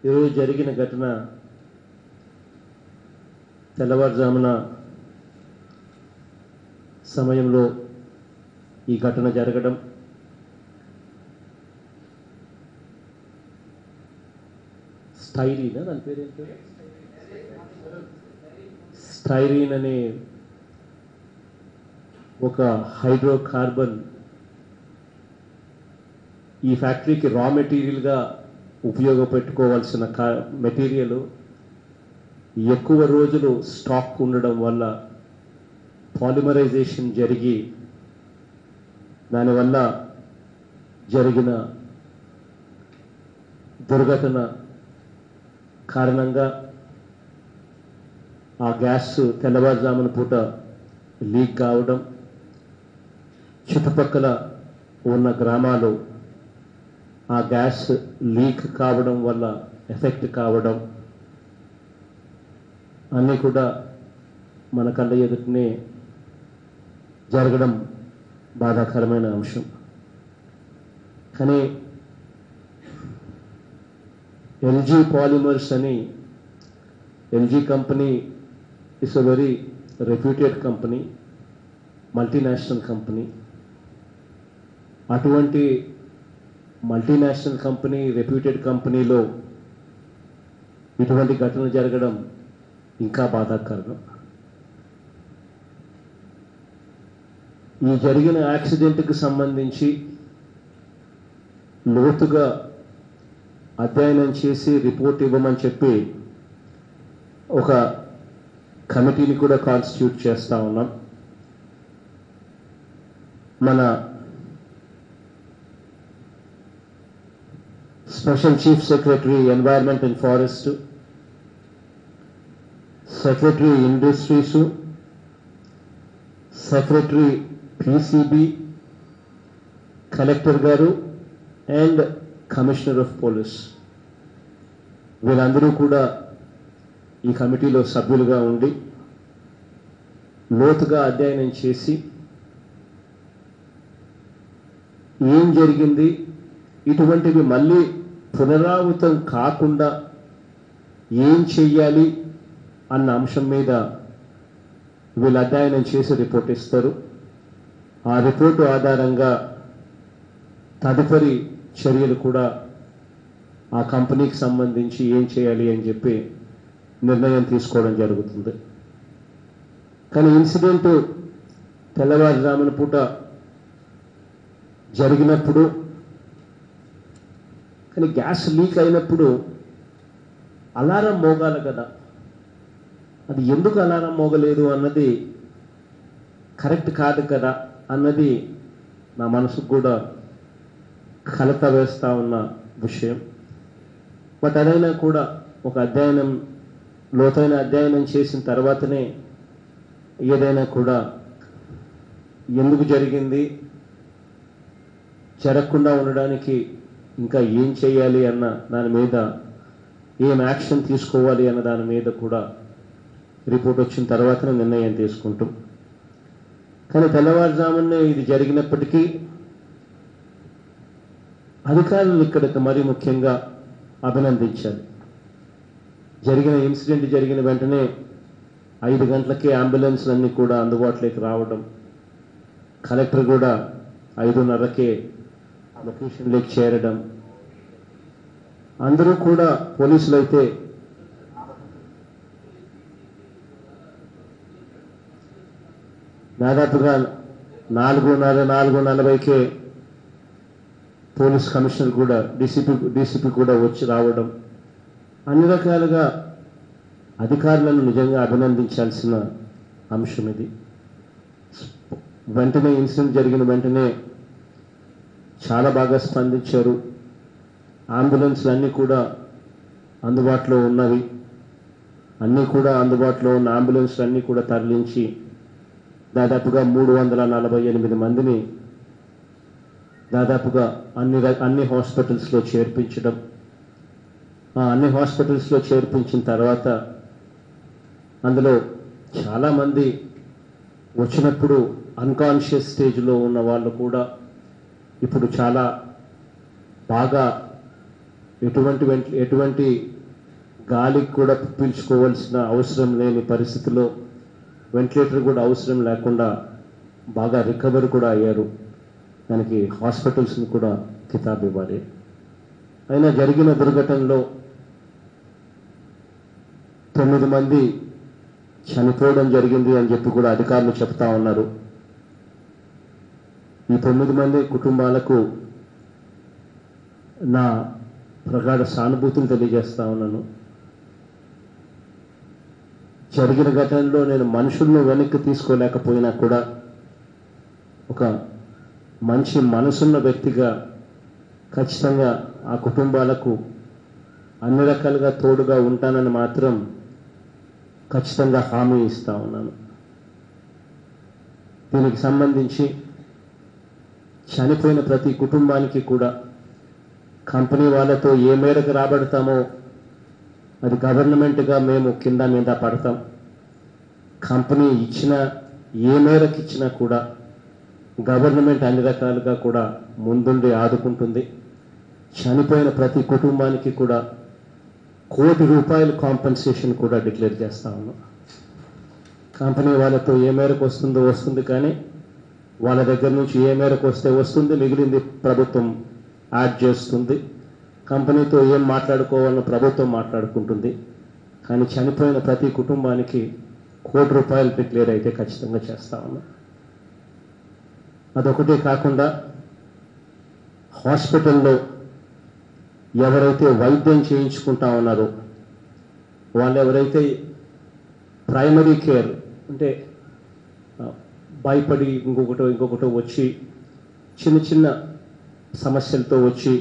ఈరోజు జరిగిన ఘటన తెల్లవారుజామున సమయంలో ఈ ఘటన జరగడం స్టైరీనా దాని పేరు ఏంటి స్టైరీన్ అనే ఒక హైడ్రోకార్బన్ ఈ ఫ్యాక్టరీకి రా మెటీరియల్గా ఉపయోగపెట్టుకోవాల్సిన మెటీరియల్ ఎక్కువ రోజులు స్టాక్ ఉండడం వల్ల పాలిమరైజేషన్ జరిగి దానివల్ల జరిగిన దుర్ఘటన కారణంగా ఆ గ్యాస్ తెల్లవారుజామున పూట లీక్ కావడం, చుట్టుపక్కల ఉన్న గ్రామాలు ఆ గ్యాస్ లీక్ కావడం వల్ల ఎఫెక్ట్ కావడం అన్నీ కూడా మన కళ్ళ ఎదుటనే జరగడం బాధాకరమైన అంశం. కానీ ఎల్జీ పాలిమర్స్ అని LG company is a very reputed company, multinational company. అటువంటి మల్టీనేషనల్ కంపెనీ, రెప్యూటెడ్ కంపెనీలో ఇటువంటి ఘటన జరగడం ఇంకా బాధాకరం. ఈ జరిగిన యాక్సిడెంట్కి సంబంధించి లోతుగా అధ్యయనం చేసి రిపోర్ట్ ఇవ్వమని చెప్పి ఒక కమిటీని కూడా కాన్స్టిట్యూట్ చేస్తూ ఉన్నాం. మన special chief secretary environment and forest, secretary industries, secretary PCB, collector గారు అండ్ కమిషనర్ ఆఫ్ పోలీస్ వీళ్ళందరూ కూడా ఈ కమిటీలో సభ్యులుగా ఉండి లోతుగా అధ్యయనం చేసి ఏం జరిగింది, ఇటువంటివి మళ్ళీ పునరావృతం కాకుండా ఏం చెయ్యాలి అన్న అంశం మీద వీళ్ళు అధ్యయనం చేసి రిపోర్ట్ ఇస్తారు. ఆ రిపోర్టు ఆధారంగా తదుపరి చర్యలు కూడా ఆ కంపెనీకి సంబంధించి ఏం చేయాలి అని చెప్పి నిర్ణయం తీసుకోవడం జరుగుతుంది. కానీ ఇన్సిడెంట్ తెల్లవారుజామున పూట జరిగినప్పుడు, కానీ గ్యాస్ లీక్ అయినప్పుడు అలారం మోగాలి కదా, అది ఎందుకు అలారం మోగలేదు అన్నది కరెక్ట్ కాదు కదా అన్నది నా మనసుకు కూడా కలత వేస్తూ ఉన్న విషయం. బట్ అదైనా కూడా ఒక అధ్యయనం, లోతైన అధ్యయనం చేసిన తర్వాతనే ఏదైనా కూడా ఎందుకు జరిగింది, జరగకుండా ఉండడానికి ఇంకా ఏం చేయాలి అన్న దాని మీద, ఏం యాక్షన్ తీసుకోవాలి అన్న దాని మీద కూడా రిపోర్ట్ వచ్చిన తర్వాతనే నిర్ణయం తీసుకుంటాం. కానీ తెల్లవారుజామునే ఇది జరిగినప్పటికీ అధికారులు ఇక్కడికి మరీ ముఖ్యంగా అభినందించాలి. జరిగిన ఇన్సిడెంట్ జరిగిన వెంటనే 5 గంటలకే అంబులెన్స్లన్నీ కూడా అందుబాటులోకి రావడం, కలెక్టర్ కూడా 5:30కే లొకేషన్లోకి చేరడం, అందరూ కూడా పోలీసులు అయితే దాదాపుగా 4:40కే పోలీస్ కమిషనర్ కూడా డీసీపీ కూడా వచ్చి రావడం, అన్ని రకాలుగా అధికారులను నిజంగా అభినందించాల్సిన అంశం ఇది. వెంటనే ఇన్సిడెంట్ జరిగిన వెంటనే చాలా బాగా స్పందించారు. అంబులెన్స్లు అన్నీ కూడా అందుబాటులో ఉన్నవి, అన్నీ కూడా అందుబాటులో ఉన్న అంబులెన్స్లు అన్నీ కూడా తరలించి దాదాపుగా 348 మందిని దాదాపుగా అన్ని హాస్పిటల్స్లో చేర్పించడం, అన్ని హాస్పిటల్స్లో చేర్పించిన తర్వాత అందులో చాలామంది వచ్చినప్పుడు అన్కాన్షియస్ స్టేజ్లో ఉన్న వాళ్ళు కూడా ఇప్పుడు చాలా బాగా ఎటువంటి గాలికి కూడా పీల్చుకోవాల్సిన అవసరం లేని పరిస్థితిలో వెంటిలేటర్ కూడా అవసరం లేకుండా బాగా రికవరీ కూడా అయ్యారు. దానికి హాస్పిటల్స్ని కూడా కితాబ్ ఇవ్వాలి. అయినా జరిగిన దుర్ఘటనలో 9 మంది చనిపోవడం జరిగింది అని చెప్పి కూడా అధికారులు చెప్తా ఉన్నారు. ఈ 9 మంది కుటుంబాలకు నా ప్రగాఢ సానుభూతిని తెలియజేస్తా ఉన్నాను. జరిగిన ఘటనలో నేను మనుషులను వెనక్కి తీసుకోలేకపోయినా కూడా ఒక మంచి మనసున్న వ్యక్తిగా ఖచ్చితంగా ఆ కుటుంబాలకు అన్ని రకాలుగా తోడుగా ఉంటానని మాత్రం ఖచ్చితంగా హామీ ఇస్తా ఉన్నాను. దీనికి సంబంధించి చనిపోయిన ప్రతి కుటుంబానికి కూడా కంపెనీ వాళ్ళతో ఏ మేరకు రాబడతామో అది గవర్నమెంట్గా మేము కింద మీద పడతాం. కంపెనీ ఇచ్చిన ఏ మేరకు ఇచ్చినా కూడా గవర్నమెంట్ అన్ని రకాలుగా కూడా ముందుండి ఆదుకుంటుంది. చనిపోయిన ప్రతి కుటుంబానికి కూడా ₹1 కోటి కాంపెన్సేషన్ కూడా డిక్లేర్ చేస్తా ఉన్నాం. కంపెనీ వాళ్ళతో ఏ మేరకు వస్తుందో వస్తుంది, కానీ వాళ్ళ దగ్గర నుంచి ఏ మేరకు వస్తే వస్తుంది, మిగిలింది ప్రభుత్వం యాడ్ చేస్తుంది. కంపెనీతో ఏం మాట్లాడుకోవాలని ప్రభుత్వం మాట్లాడుకుంటుంది. కానీ చనిపోయిన ప్రతి కుటుంబానికి ₹1 కోటి డిక్లేర్ అయితే ఖచ్చితంగా చేస్తా ఉన్నాం. అదొకటే కాకుండా హాస్పిటల్లో ఎవరైతే వైద్యం చేయించుకుంటా ఉన్నారో వాళ్ళు ఎవరైతే ప్రైమరీ కేర్ అంటే భయపడి ఇంకొకటో వచ్చి చిన్న చిన్న సమస్యలతో వచ్చి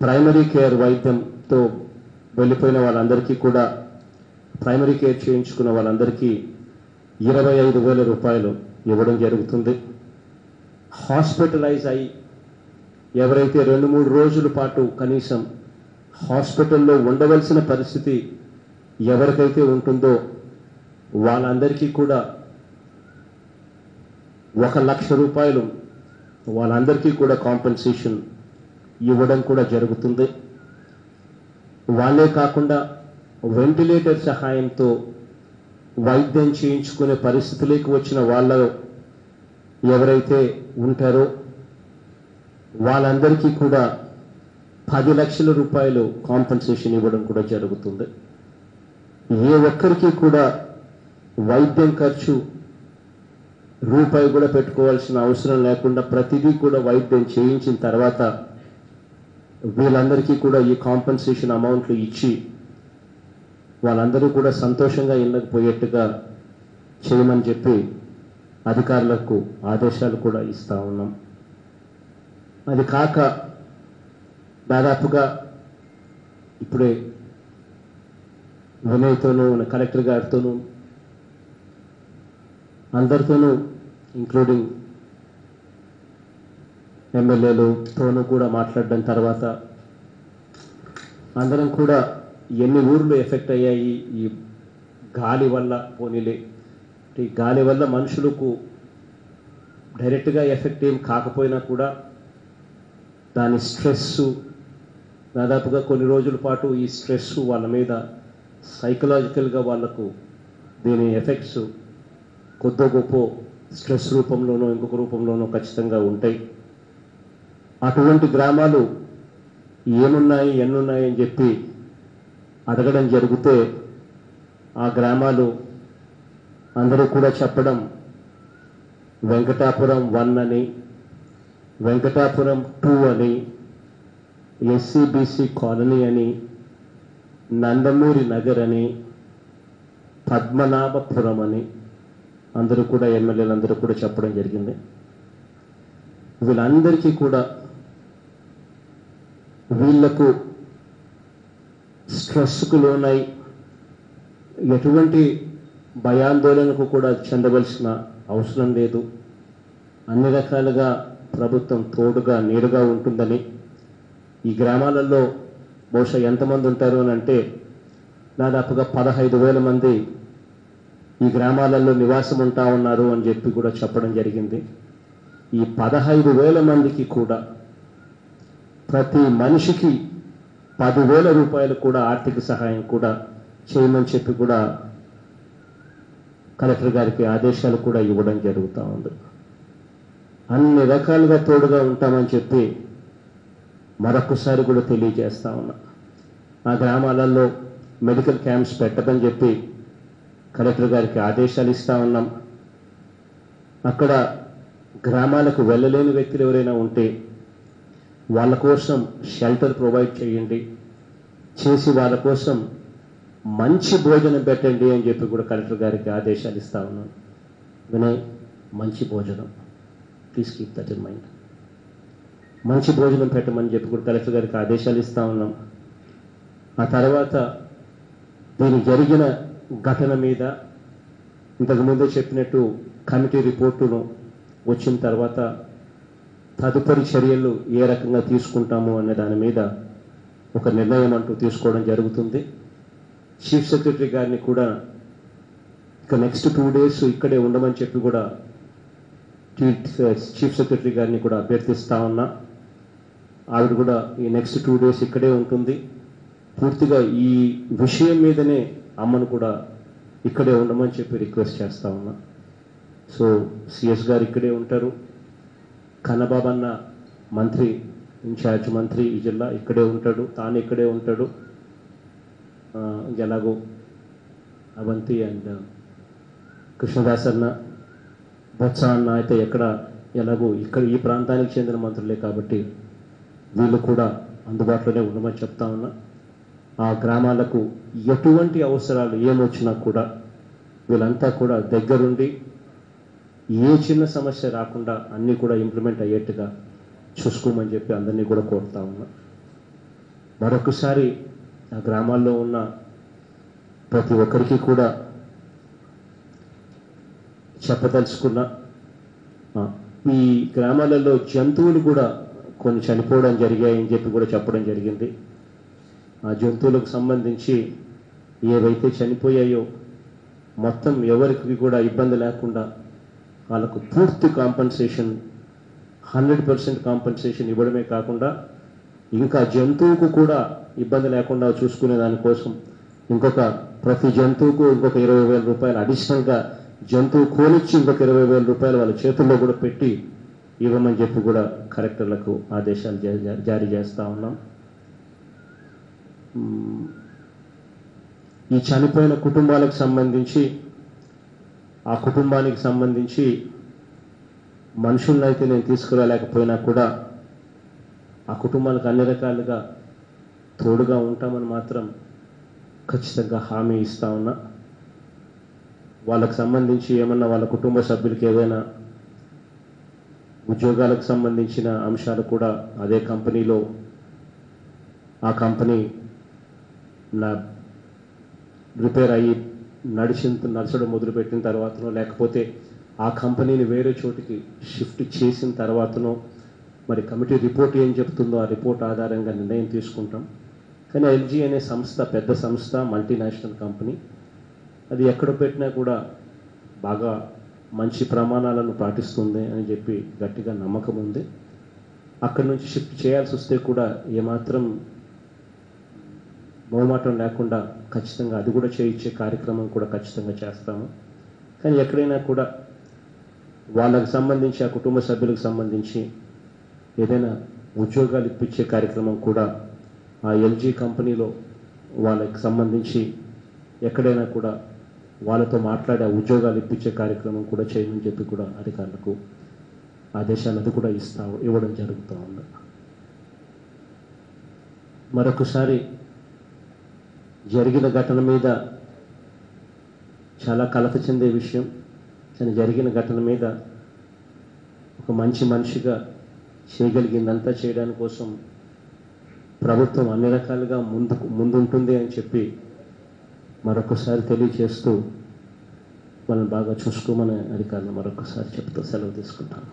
ప్రైమరీ కేర్ వైద్యంతో వెళ్ళిపోయిన వాళ్ళందరికీ కూడా ప్రైమరీ కేర్ చేయించుకున్న వాళ్ళందరికీ ₹25,000 ఇవ్వడం జరుగుతుంది. హాస్పిటలైజ్ అయ్యి ఎవరైతే 2-3 రోజుల పాటు కనీసం హాస్పిటల్లో ఉండవలసిన పరిస్థితి ఎవరికైతే ఉంటుందో వాళ్ళందరికీ కూడా ₹1,00,000 వాళ్ళందరికీ కూడా కాంపెన్సేషన్ ఇవ్వడం కూడా జరుగుతుంది. వాళ్ళే కాకుండా వెంటిలేటర్ సహాయంతో వైద్యం చేయించుకునే పరిస్థితులకు వచ్చిన వాళ్ళు ఎవరైతే ఉంటారో వాళ్ళందరికీ కూడా ₹10 లక్షల కాంపెన్సేషన్ ఇవ్వడం కూడా జరుగుతుంది. ఏ ఒక్కరికి కూడా వైద్యం ఖర్చు రూపాయి కూడా పెట్టుకోవాల్సిన అవసరం లేకుండా ప్రతిదీ కూడా వైద్యం చేయించిన తర్వాత వీళ్ళందరికీ కూడా ఈ కాంపెన్సేషన్ అమౌంట్లు ఇచ్చి వాళ్ళందరూ కూడా సంతోషంగా ఇళ్ళకు పోయేట్టుగా చేయమని చెప్పి అధికారులకు ఆదేశాలు కూడా ఇస్తా ఉన్నాం. అది కాక దాదాపుగా ఇప్పుడే వినయ్తోనూ కలెక్టర్ గారితోనూ అందరితోనూ ఇంక్లూడింగ్ ఎమ్మెల్యేలతోనూ కూడా మాట్లాడడం తర్వాత అందరం కూడా ఎన్ని ఊర్లు ఎఫెక్ట్ అయ్యాయి ఈ గాలి వల్ల, పోనీలే ఈ గాలి వల్ల మనుషులకు డైరెక్ట్గా ఎఫెక్ట్ ఏం కాకపోయినా కూడా దాని స్ట్రెస్సు దాదాపుగా కొన్ని రోజుల పాటు ఈ స్ట్రెస్ వాళ్ళ మీద సైకలాజికల్గా వాళ్ళకు దీని ఎఫెక్ట్స్ కొద్దో గొప్ప స్ట్రెస్ రూపంలోనో ఇంకొక రూపంలోనో ఖచ్చితంగా ఉంటాయి. అటువంటి గ్రామాలు ఏమున్నాయి ఎన్నున్నాయి అని చెప్పి అడగడం జరిగితే ఆ గ్రామాలు అందరూ కూడా చెప్పడం వెంకటాపురం 1 అని, వెంకటాపురం 2 అని, SCBC కాలనీ అని, నందమూరి నగర్ అని, పద్మనాభపురం అని అందరూ కూడా ఎమ్మెల్యేలందరూ కూడా చెప్పడం జరిగింది. వీళ్ళందరికీ కూడా వీళ్లకు స్ట్రెస్కు లోనై ఎటువంటి భయాందోళనకు కూడా చెందవలసిన అవసరం లేదు. అన్ని రకాలుగా ప్రభుత్వం తోడుగా నీడుగా ఉంటుందని, ఈ గ్రామాలలో బహుశా ఎంతమంది ఉంటారు అని అంటే దాదాపుగా 15,000 మంది ఈ గ్రామాలలో నివాసం ఉంటా ఉన్నారు అని చెప్పి కూడా చెప్పడం జరిగింది. ఈ 15,000 మందికి కూడా ప్రతి మనిషికి 10,000 రూపాయలు కూడా ఆర్థిక సహాయం కూడా చేయమని చెప్పి కూడా కలెక్టర్ గారికి ఆదేశాలు కూడా ఇవ్వడం జరుగుతూ ఉంది. అన్ని రకాలుగా తోడుగా ఉంటామని చెప్పి మరొకసారి కూడా తెలియజేస్తా ఉన్నా. ఆ గ్రామాలలో మెడికల్ క్యాంప్స్ పెట్టమని చెప్పి కలెక్టర్ గారికి ఆదేశాలు ఇస్తా ఉన్నాం. అక్కడ గ్రామాలకు వెళ్ళలేని వ్యక్తులు ఎవరైనా ఉంటే వాళ్ళ కోసం షెల్టర్ ప్రొవైడ్ చేయండి, చేసి వాళ్ళ కోసం మంచి భోజనం పెట్టండి అని చెప్పి కూడా కలెక్టర్ గారికి ఆదేశాలు ఇస్తా ఉన్నాం. వినయ్, మంచి భోజనం, please keep that in mind. మంచి భోజనం పెట్టమని చెప్పి కూడా కలెక్టర్ గారికి ఆదేశాలు ఇస్తా ఉన్నాం. ఆ తర్వాత దీని జరిగిన ఘటన మీద ఇంతకుముందే చెప్పినట్టు కమిటీ రిపోర్టును వచ్చిన తర్వాత తదుపరి చర్యలు ఏ రకంగా తీసుకుంటాము అనే దాని మీద ఒక నిర్ణయం అంటూ తీసుకోవడం జరుగుతుంది. చీఫ్ సెక్రటరీ గారిని కూడా ఇక నెక్స్ట్ 2 days ఇక్కడే ఉండమని చెప్పి కూడా చీఫ్ సెక్రటరీ గారిని కూడా అభ్యర్థిస్తా ఉన్నా. ఆవిడ కూడా ఈ నెక్స్ట్ 2 days ఇక్కడే ఉంటుంది. పూర్తిగా ఈ విషయం మీదనే అమ్మను కూడా ఇక్కడే ఉండమని చెప్పి రిక్వెస్ట్ చేస్తా ఉన్నా. సో సిఎస్ గారు ఇక్కడే ఉంటారు, కన్నబాబన్న మంత్రి, ఇన్ఛార్జ్ మంత్రి ఈ జిల్లా ఇక్కడే ఉంటాడు, తాను ఇక్కడే ఉంటాడు. ఎలాగో అవంతి అండ్ కృష్ణదాస్ అన్న, బొత్స అన్న అయితే ఎలాగో ఇక్కడ ఈ ప్రాంతానికి చెందిన మంత్రులే కాబట్టి వీళ్ళు కూడా అందుబాటులోనే ఉండమని చెప్తా ఉన్నా. ఆ గ్రామాలకు ఎటువంటి అవసరాలు ఏమొచ్చినా కూడా వీళ్ళంతా కూడా దగ్గరుండి ఏ చిన్న సమస్య రాకుండా అన్నీ కూడా ఇంప్లిమెంట్ అయ్యేట్టుగా చూసుకోమని చెప్పి అందరినీ కూడా కోరుతా ఉన్నా. మరొకసారి ఆ గ్రామాల్లో ఉన్న ప్రతి ఒక్కరికి కూడా చెప్పదలుచుకున్నా, ఈ గ్రామాలలో జంతువులు కూడా కొన్ని చనిపోవడం జరిగాయని చెప్పి కూడా చెప్పడం జరిగింది. ఆ జంతువులకు సంబంధించి ఏవైతే చనిపోయాయో మొత్తం ఎవరికి కూడా ఇబ్బంది లేకుండా వాళ్ళకు పూర్తి కాంపన్సేషన్ 100% కాంపన్సేషన్ ఇవ్వడమే కాకుండా ఇంకా జంతువుకు కూడా ఇబ్బంది లేకుండా చూసుకునే దానికోసం ప్రతి జంతువుకు ఇంకొక 20,000 రూపాయలు అడిషనల్గా జంతువు కోనిచ్చి ఇంకొక 20,000 రూపాయలు వాళ్ళ చేతుల్లో కూడా పెట్టి ఇవ్వమని చెప్పి కూడా కలెక్టర్లకు ఆదేశాలు జారీ చేస్తూ ఉన్నాం. ఈ చనిపోయిన కుటుంబాలకు సంబంధించి ఆ కుటుంబానికి సంబంధించి మనుషులను అయితే నేను తీసుకురాలేకపోయినా కూడా ఆ కుటుంబాలకు అన్ని రకాలుగా తోడుగా ఉంటామని మాత్రం ఖచ్చితంగా హామీ ఇస్తా ఉన్నా. వాళ్ళకు సంబంధించి ఏమన్నా వాళ్ళ కుటుంబ సభ్యులకి ఏదైనా ఉద్యోగాలకు సంబంధించిన అంశాలు కూడా అదే కంపెనీలో ఆ కంపెనీ రిపేర్ అయ్యి నడచడం మొదలుపెట్టిన తర్వాతనో లేకపోతే ఆ కంపెనీని వేరే చోటికి షిఫ్ట్ చేసిన తర్వాతనో మరి కమిటీ రిపోర్ట్ ఏం చెప్తుందో ఆ రిపోర్ట్ ఆధారంగా నిర్ణయం తీసుకుంటాం. కానీ ఎల్జీ అనే సంస్థ పెద్ద సంస్థ, మల్టీనేషనల్ కంపెనీ, అది ఎక్కడ పెట్టినా కూడా బాగా మంచి ప్రమాణాలను పాటిస్తుంది అని చెప్పి గట్టిగా నమ్మకం ఉంది. అక్కడి నుంచి షిఫ్ట్ చేయాల్సి వస్తే కూడా ఏమాత్రం మొహమాటం లేకుండా ఖచ్చితంగా అది కూడా చేయించే కార్యక్రమం కూడా ఖచ్చితంగా చేస్తాము. కానీ ఎక్కడైనా కూడా వాళ్ళకు సంబంధించి ఆ కుటుంబ సభ్యులకు సంబంధించి ఏదైనా ఉద్యోగాలు ఇప్పించే కార్యక్రమం కూడా ఆ ఎల్జీ కంపెనీలో వాళ్ళకి సంబంధించి ఎక్కడైనా కూడా వాళ్ళతో మాట్లాడే ఉద్యోగాలు ఇప్పించే కార్యక్రమం కూడా చేయమని చెప్పి కూడా అధికారులకు ఆదేశాలు అది కూడా ఇవ్వడం జరుగుతూ ఉంది. మరొకసారి జరిగిన ఘటన మీద చాలా కలత చెందే విషయం. కానీ జరిగిన ఘటన మీద ఒక మంచి మనిషిగా చేయగలిగిందంతా చేయడానికి కోసం ప్రభుత్వం అన్ని రకాలుగా ముందుంటుంది అని చెప్పి మరొకసారి తెలియజేస్తూ మనం బాగా చూసుకోమని అధికారులు మరొకసారి చెప్తూ సెలవు తీసుకుంటాను.